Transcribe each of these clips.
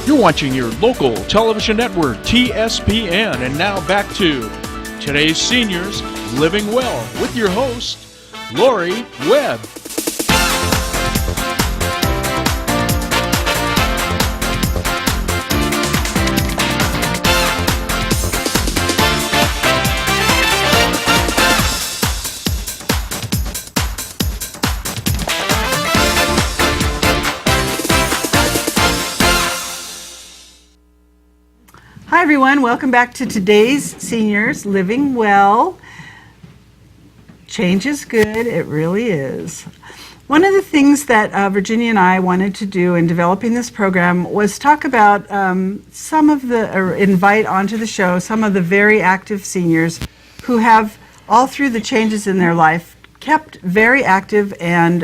You're watching your local television network, TSPN, and now back to Today's Seniors Living Well with your host, Laurie Webb. Hi everyone, welcome back to Today's Seniors Living Well. Change is good, it really is. One of the things that Virginia and I wanted to do in developing this program was talk about invite onto the show some of the very active seniors who have, all through the changes in their life, kept very active and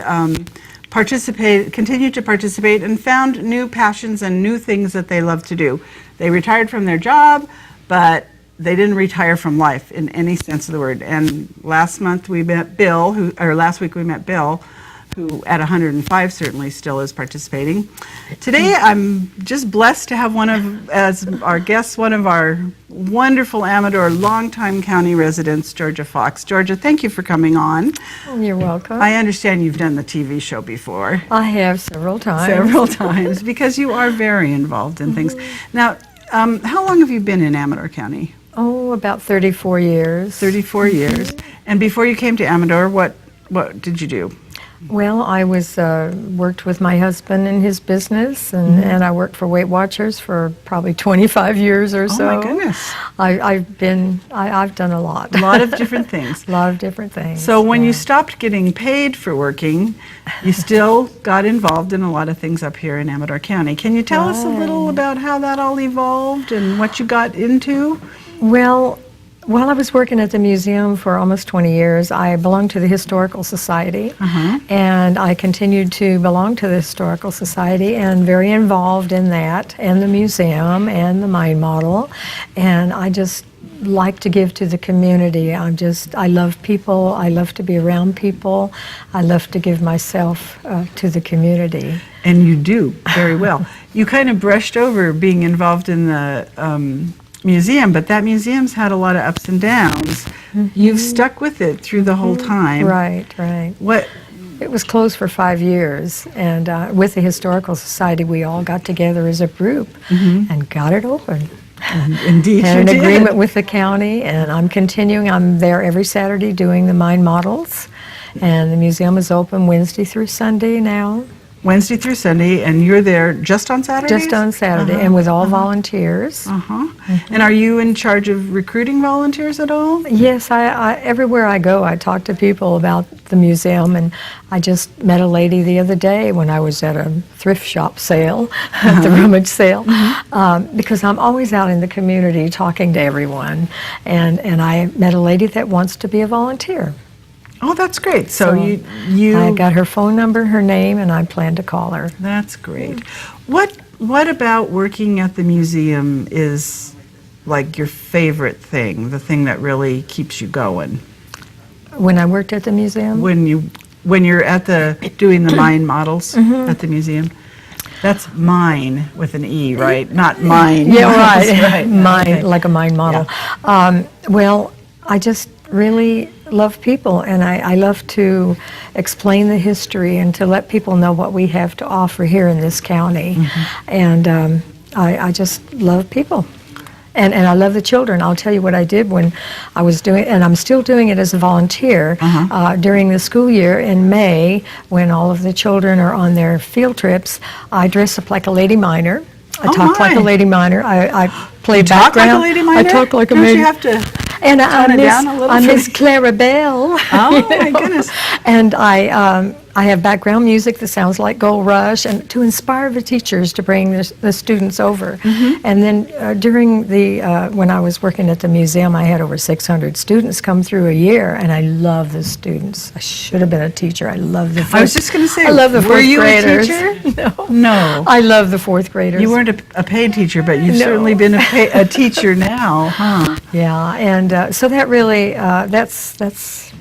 continued to participate and found new passions and new things that they love to do. They retired from their job, but they didn't retire from life in any sense of the word. And last week we met Bill, who at 105 certainly still is participating. Today I'm just blessed to have as our guest, one of our wonderful Amador longtime county residents, Georgia Fox. Georgia, thank you for coming on. You're welcome. I understand you've done the TV show before. I have several times. Several times, because you are very involved in things. Now, how long have you been in Amador County? Oh, about 34 years. 34 years. And before you came to Amador, what did you do? Well, I worked with my husband in his business, and I worked for Weight Watchers for probably 25 years or so. Oh my goodness! I've done a lot. A lot of different things. A lot of different things. So when you stopped getting paid for working, you still got involved in a lot of things up here in Amador County. Can you tell us a little about how that all evolved and what you got into? Well, while I was working at the museum for almost 20 years, I belonged to the Historical Society, and I continued to belong to the Historical Society and very involved in that, and the museum, and the mind model, and I just like to give to the community. I love people, I love to be around people, I love to give myself to the community. And you do very well. You kind of brushed over being involved in the museum, but that museum's had a lot of ups and downs. You've stuck with it through the whole time. Right. It was closed for 5 years, and with the Historical Society, we all got together as a group and got it open. Indeed, and an agreement with the county, and I'm continuing. I'm there every Saturday doing the mind models, and the museum is open Wednesday through Sunday now. Wednesday through Sunday, and you're there just on Saturdays? Just on Saturday, and with all volunteers. And are you in charge of recruiting volunteers at all? Yes, I everywhere I go, I talk to people about the museum, and I just met a lady the other day when I was at a thrift shop sale, at the rummage sale, because I'm always out in the community talking to everyone, and I met a lady that wants to be a volunteer. Oh, that's great. So you I got her phone number, her name, and I plan to call her. That's great. What about working at the museum is like your favorite thing, the thing that really keeps you going? When I worked at the museum? When you're at doing the mind models at the museum? That's mine with an E, right? Not mine. Yeah, right. Mine, okay. Like a mind model. Yeah. Well, I just really love people, and I love to explain the history and to let people know what we have to offer here in this county. And I just love people. And I love the children. I'll tell you what I did when I was doing, and I'm still doing it as a volunteer, during the school year in May, when all of the children are on their field trips. I dress up like a lady miner. I talk like a lady miner. I play background. Talk like a lady miner? I talk like a lady. lady. You have to and I'm Miss Clarabelle. Oh my goodness! And I have background music that sounds like Gold Rush, and to inspire the teachers to bring the students over. And then during when I was working at the museum, I had over 600 students come through a year, and I love the students. I should have been a teacher. I love the. I was just going to say, I love the fourth graders. Were you a teacher? No. I love the fourth graders. You weren't a paid teacher, but you've certainly been a teacher now, huh? Yeah, and so that really that's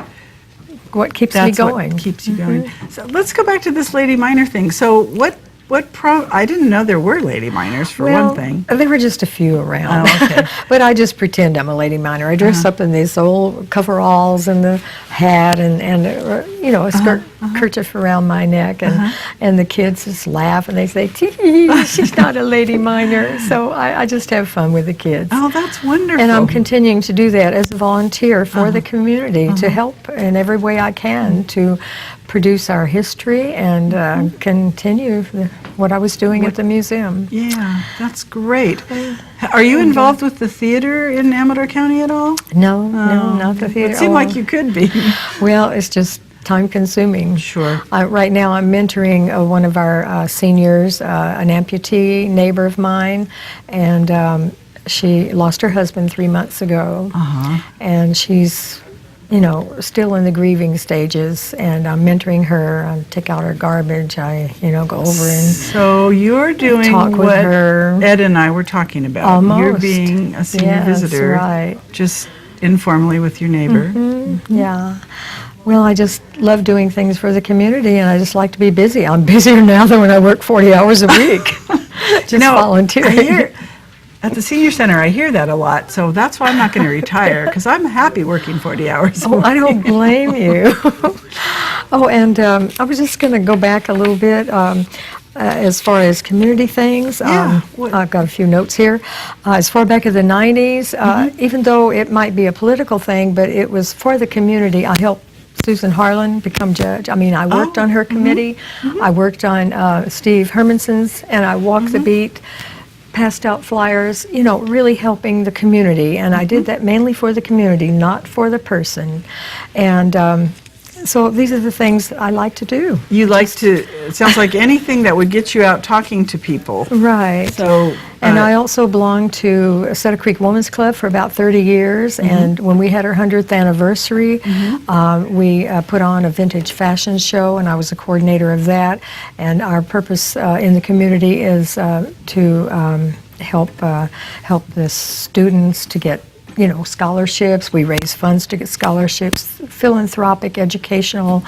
what keeps me going. What keeps you going. So let's go back to this lady miner thing. So what I didn't know there were lady miners, for one thing. There were just a few around. Oh, okay. But I just pretend I'm a lady miner. I dress up in these old coveralls and the hat and a skirt kerchief around my neck, and the kids just laugh and they say, "Tee, she's not a lady miner." So I just have fun with the kids. Oh, that's wonderful. And I'm continuing to do that as a volunteer for the community to help in every way I can to produce our history and continue what I was doing at the museum. Yeah, that's great. Are you involved with the theater in Amador County at all? No, not the theater. It seemed like you could be. Well, it's just time consuming. Sure. Right now I'm mentoring one of our seniors, an amputee neighbor of mine, and she lost her husband 3 months ago, and she's still in the grieving stages, and I'm mentoring her. I take out her garbage. I, go over and so you're doing talk with what her. Ed and I were talking about. Almost. You're being a senior visitor, right? Just informally with your neighbor. Yeah. Well, I just love doing things for the community, and I just like to be busy. I'm busier now than when I work 40 hours a week, just volunteering. At the senior center, I hear that a lot, so that's why I'm not going to retire, because I'm happy working 40 hours a week. I don't blame you. And I was just going to go back a little bit as far as community things. I've got a few notes here. As far back as the 90s, even though it might be a political thing, but it was for the community. I helped Susan Harlan become judge. I mean, I worked on her committee. I worked on Steve Hermanson's, and I walked the beat, passed out flyers, really helping the community. And I did that mainly for the community, not for the person. And so these are the things I like to do. You like to, it sounds like anything that would get you out talking to people. Right. So, and I also belonged to Cedar Creek Women's Club for about 30 years, and when we had our 100th anniversary, we put on a vintage fashion show, and I was a coordinator of that. And our purpose in the community is to help the students to get scholarships. We raise funds to get scholarships, philanthropic, educational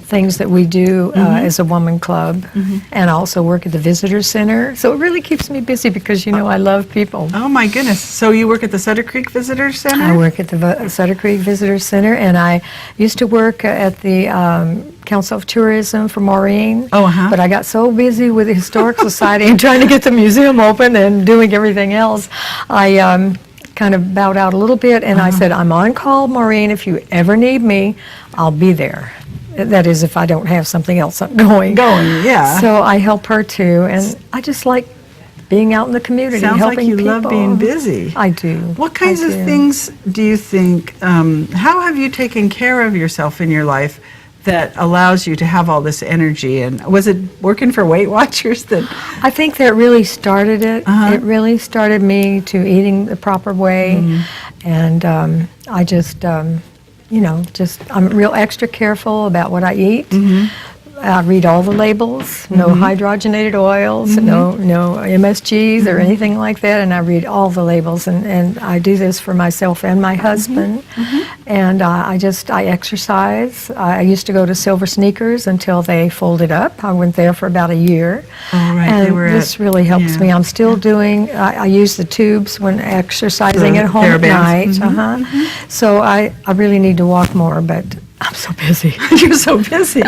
things that we do as a woman club. And I also work at the Visitor Center. So it really keeps me busy because, I love people. Oh, my goodness. So you work at the Cedar Creek Visitor Center? I work at the Cedar Creek Visitor Center, and I used to work at the Council of Tourism for Maureen. But I got so busy with the Historic Society and trying to get the museum open and doing everything else, I kind of bowed out a little bit, and I said, I'm on call, Maureen. If you ever need me, I'll be there. That is, if I don't have something else going. Yeah. So I help her too, and I just like being out in the community, Sounds helping like you people. love being busy. I do. What kinds of things do you think, how have you taken care of yourself in your life that allows you to have all this energy? And was it working for Weight Watchers that... I think that really started it. It really started me to eating the proper way. And I just, I'm real extra careful about what I eat. I read all the labels, no hydrogenated oils, no MSGs or anything like that, and I read all the labels, and I do this for myself and my husband. And I exercise. I used to go to Silver Sneakers until they folded up. I went there for about a year. And this really helps me. I'm still doing, I use the tubes when exercising at home at night. So I really need to walk more, but I'm so busy. You're so busy.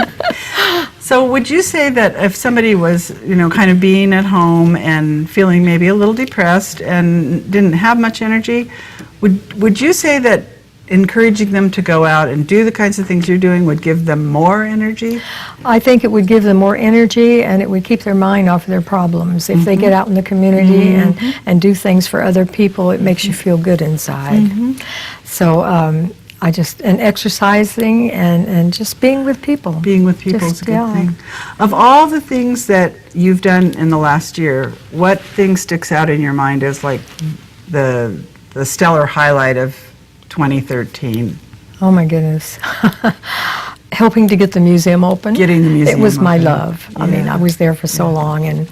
So would you say that if somebody was, kind of being at home and feeling maybe a little depressed and didn't have much energy, would you say that encouraging them to go out and do the kinds of things you're doing would give them more energy? I think it would give them more energy, and it would keep their mind off of their problems. If they get out in the community and do things for other people, it makes you feel good inside. So and exercising and just being with people. Being with people is a good thing. Of all the things that you've done in the last year, what thing sticks out in your mind as like the stellar highlight of 2013? Oh my goodness. helping to get the museum open. Getting the museum It was my open. love. I mean, I was there for so long, and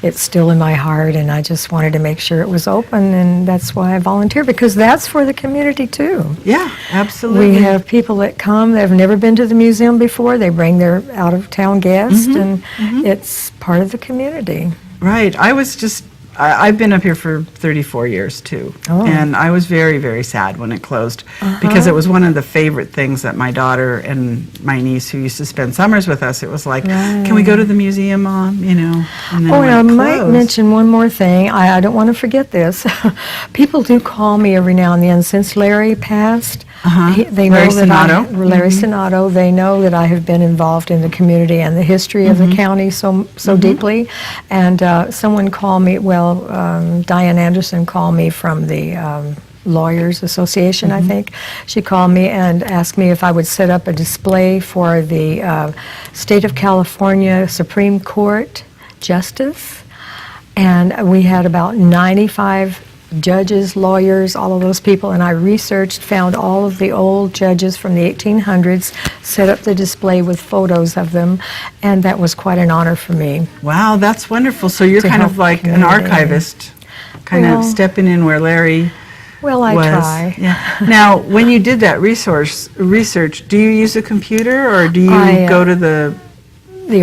it's still in my heart, and I just wanted to make sure it was open, and that's why I volunteer, because that's for the community too. Yeah, absolutely. We have people that come that have never been to the museum before. They bring their out-of-town guests, and it's part of the community. Right. I've been up here for 34 years too. Oh. And I was very, very sad when it closed because it was one of the favorite things that my daughter and my niece, who used to spend summers with us, it was like, can we go to the museum, Mom? You know. And then Oh, when and I it might closed- mention one more thing. I don't want to forget this. People do call me every now and then. Since Larry passed, they know Larry that Sonato? Larry Sonato, they know that I have been involved in the community and the history of the county so deeply. And someone called me, Diane Anderson called me from the Lawyers Association, I think. She called me and asked me if I would set up a display for the State of California Supreme Court Justice. And we had about 95 judges, lawyers, all of those people, and I researched, found all of the old judges from the 1800s, set up the display with photos of them, and that was quite an honor for me. Wow, that's wonderful. So you're To kind help of like the an community. archivist, kind of Well- stepping in where Larry Well, I was. try. Yeah. Now, when you did that research, do you use a computer or do you I, go to the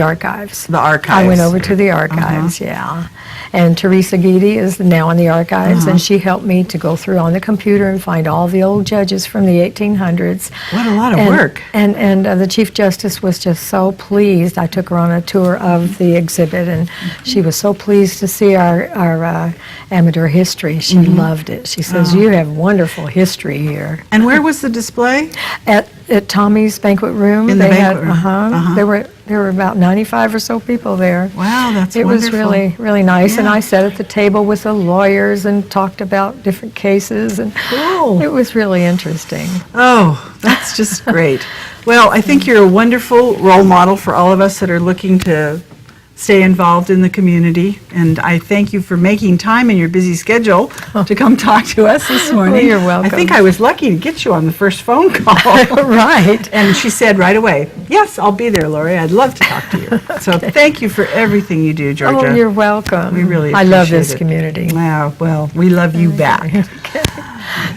archives. archives? I went over to the archives, yeah. And Teresa Guidi is now in the archives, and she helped me to go through on the computer and find all the old judges from the 1800s. What a lot of And- work. And the Chief Justice was just so pleased. I took her on a tour of the exhibit, and she was so pleased to see our Amador history. She loved it. She says, "You have wonderful history here." And where was the display? At Tommy's banquet room, In the they banquet room. There were about 95 or so people there. Wow, that's It was wonderful. really, really nice, and Yeah. I sat at the table with the lawyers and talked about different cases, and Cool. it was really interesting. Oh, that's just great. Well, I think you're a wonderful role model for all of us that are looking to stay involved in the community. And I thank you for making time in your busy schedule to come talk to us this morning. you're welcome. I think I was lucky to get you on the first phone call. Right. And she said right away, "Yes, I'll be there, Laurie. I'd love to talk to you." So thank you for everything you do, Georgia. Oh, you're welcome. We really I love appreciate this it. community. Wow, well, we love you back.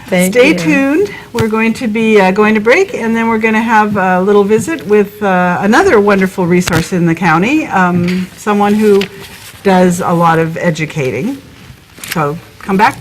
Thank Stay you. tuned. We're going to be going to break, and then we're going to have a little visit with another wonderful resource in the county, someone who does a lot of educating. So come back.